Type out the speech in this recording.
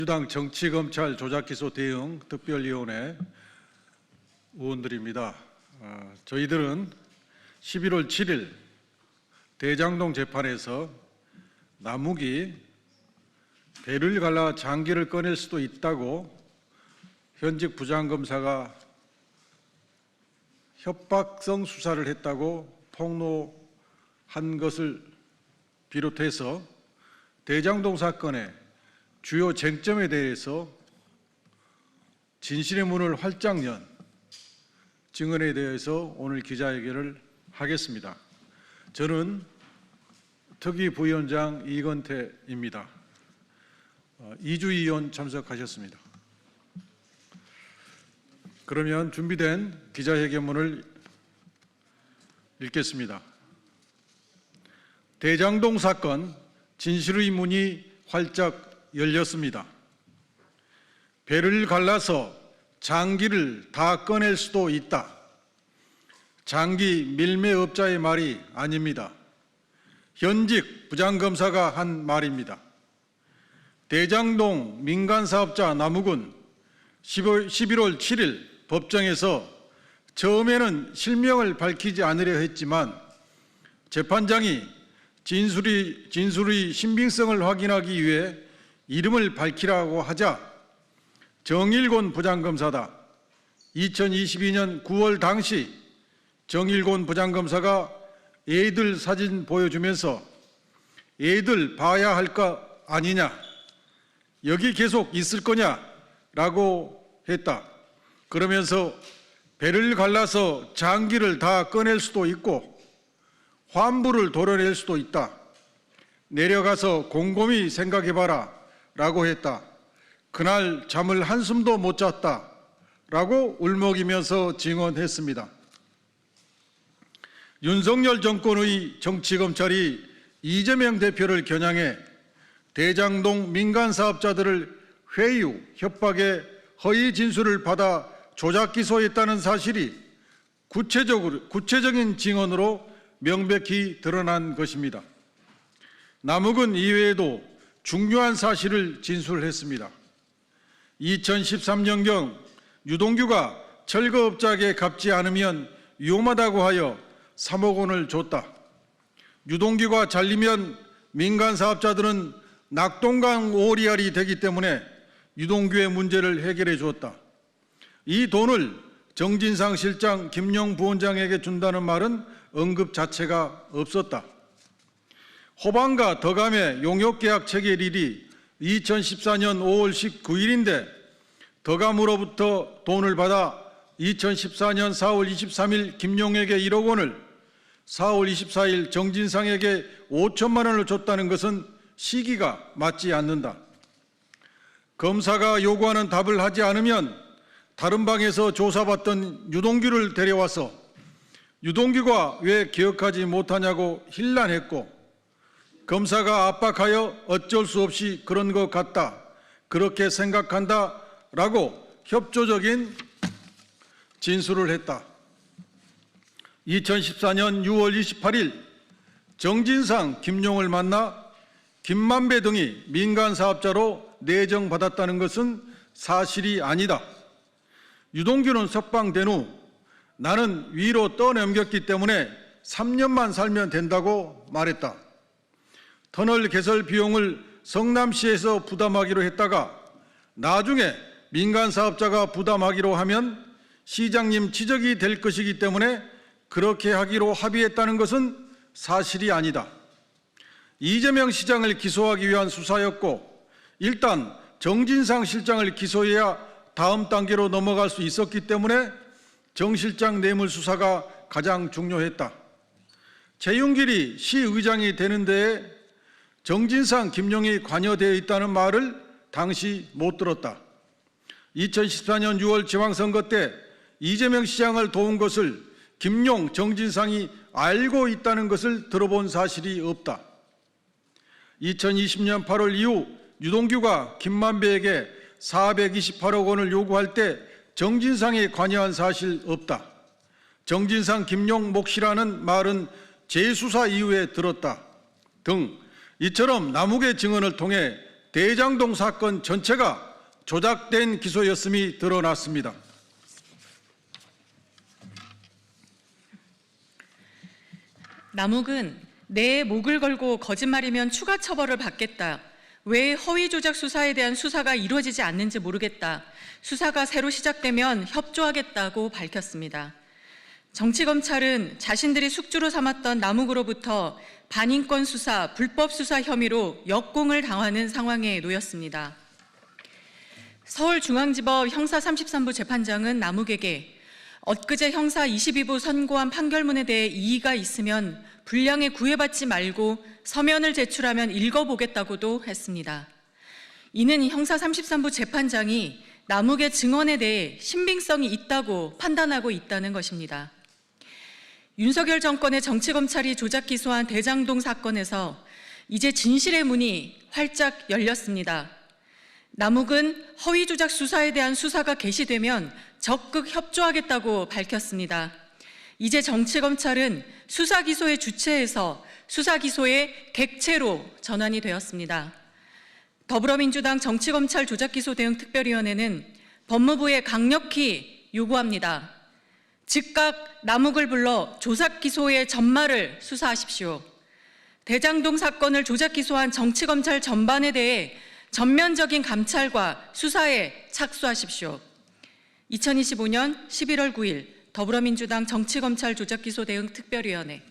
민주당 정치검찰 조작기소 대응 특별위원회 의원들입니다. 저희들은 11월 7일 대장동 재판에서 남욱이 배를 갈라 장기를 꺼낼 수도 있다고 현직 부장검사가 협박성 수사를 했다고 폭로한 것을 비롯해서 대장동 사건의 주요 쟁점에 대해서 진실의 문을 활짝 연 증언에 대해서 오늘 기자회견을 하겠습니다. 저는 특위부위원장 이건태입니다. 이주희 의원 참석하셨습니다. 그러면 준비된 기자회견문을 읽겠습니다. 대장동 사건 진실의 문이 활짝 열렸습니다. 배를 갈라서 장기를 다 꺼낼 수도 있다. 장기 밀매업자의 말이 아닙니다. 현직 부장검사가 한 말입니다. 대장동 민간사업자 남욱은 11월 7일 법정에서 처음에는 실명을 밝히지 않으려 했지만 재판장이 진술의 신빙성을 확인하기 위해 이름을 밝히라고 하자 정일곤 부장검사다. 2022년 9월 당시 정일곤 부장검사가 애들 사진 보여주면서 애들 봐야 할 거 아니냐, 여기 계속 있을 거냐라고 했다. 그러면서 배를 갈라서 장기를 다 꺼낼 수도 있고 환부를 도려낼 수도 있다. 내려가서 곰곰이 생각해봐라 라고 했다. 그날 잠을 한숨도 못 잤다 라고 울먹이면서 증언했습니다. 윤석열 정권의 정치검찰이 이재명 대표를 겨냥해 대장동 민간사업자들을 회유, 협박에 허위 진술을 받아 조작 기소했다는 사실이 구체적인 증언으로 명백히 드러난 것입니다. 남욱은 이외에도 중요한 사실을 진술했습니다. 2013년경 유동규가 철거업자에게 갚지 않으면 위험하다고 하여 3억 원을 줬다. 유동규가 잘리면 민간사업자들은 낙동강 오리알이 되기 때문에 유동규의 문제를 해결해 주었다. 이 돈을 정진상 실장, 김용 부원장에게 준다는 말은 언급 자체가 없었다. 호반과 덕암의 용역계약 체결일이 2014년 5월 19일인데 덕암으로부터 돈을 받아 2014년 4월 23일 김용에게 1억 원을 4월 24일 정진상에게 5천만 원을 줬다는 것은 시기가 맞지 않는다. 검사가 요구하는 답을 하지 않으면 다른 방에서 조사받던 유동규를 데려와서 유동규가 왜 기억하지 못하냐고 힐난했고 검사가 압박하여 어쩔 수 없이 그런 것 같다, 그렇게 생각한다 라고 협조적인 진술을 했다. 2014년 6월 28일 정진상, 김용을 만나 김만배 등이 민간사업자로 내정받았다는 것은 사실이 아니다. 유동규는 석방된 후 나는 위로 떠넘겼기 때문에 3년만 살면 된다고 말했다. 터널 개설 비용을 성남시에서 부담하기로 했다가 나중에 민간사업자가 부담하기로 하면 시장님 지적이 될 것이기 때문에 그렇게 하기로 합의했다는 것은 사실이 아니다. 이재명 시장을 기소하기 위한 수사였고 일단 정진상 실장을 기소해야 다음 단계로 넘어갈 수 있었기 때문에 정 실장 뇌물 수사가 가장 중요했다. 최윤길이 시의장이 되는 데에 정진상, 김용이 관여되어 있다는 말을 당시 못 들었다. 2014년 6월 지방선거 때 이재명 시장을 도운 것을 김용, 정진상이 알고 있다는 것을 들어본 사실이 없다. 2020년 8월 이후 유동규가 김만배에게 428억 원을 요구할 때 정진상이 관여한 사실 없다. 정진상, 김용 몫이라는 말은 재수사 이후에 들었다 등 이처럼 남욱의 증언을 통해 대장동 사건 전체가 조작된 기소였음이 드러났습니다. 남욱은 내 목을 걸고 거짓말이면 추가 처벌을 받겠다. 왜 허위 조작 수사에 대한 수사가 이루어지지 않는지 모르겠다. 수사가 새로 시작되면 협조하겠다고 밝혔습니다. 정치검찰은 자신들이 숙주로 삼았던 남욱으로부터 반인권 수사, 불법 수사 혐의로 역공을 당하는 상황에 놓였습니다. 서울중앙지법 형사 33부 재판장은 남욱에게 엊그제 형사 22부 선고한 판결문에 대해 이의가 있으면 불량에 구애받지 말고 서면을 제출하면 읽어보겠다고도 했습니다. 이는 형사 33부 재판장이 남욱의 증언에 대해 신빙성이 있다고 판단하고 있다는 것입니다. 윤석열 정권의 정치검찰이 조작 기소한 대장동 사건에서 이제 진실의 문이 활짝 열렸습니다. 남욱은 허위 조작 수사에 대한 수사가 개시되면 적극 협조하겠다고 밝혔습니다. 이제 정치검찰은 수사기소의 주체에서 수사기소의 객체로 전환이 되었습니다. 더불어민주당 정치검찰 조작기소 대응 특별위원회는 법무부에 강력히 요구합니다. 즉각 남욱을 불러 조작기소의 전말을 수사하십시오. 대장동 사건을 조작기소한 정치검찰 전반에 대해 전면적인 감찰과 수사에 착수하십시오. 2025년 11월 9일 더불어민주당 정치검찰 조작기소 대응 특별위원회